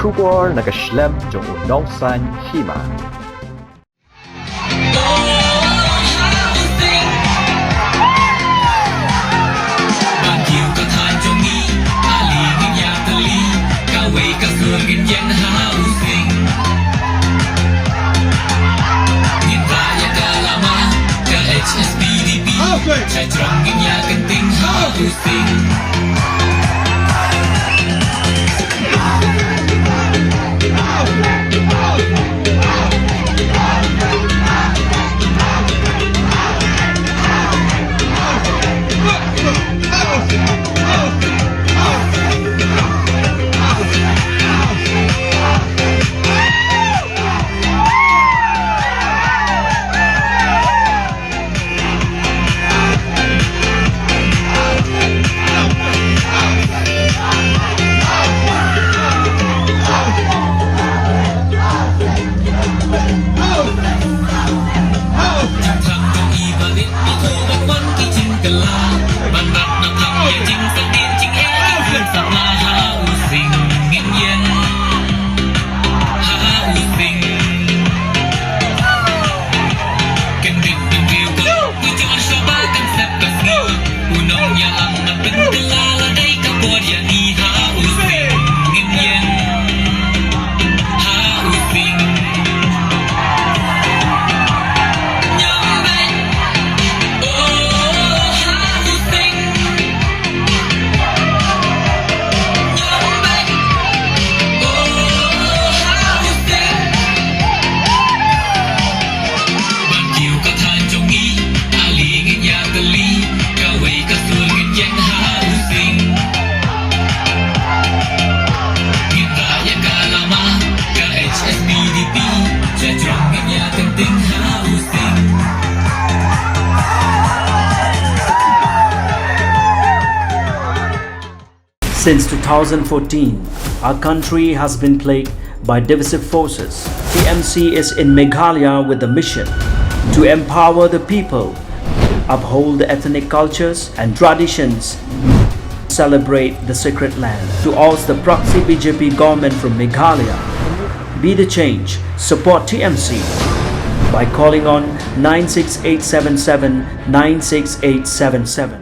Trubor nagaslem jong unongsan hima. Saya terangin ya genting housing. Since 2014, our country has been plagued by divisive forces. TMC is in Meghalaya with the mission to empower the people, uphold the ethnic cultures and traditions, celebrate the sacred land. To oust the proxy BJP government from Meghalaya, be the change, support TMC by calling on 96877 96877.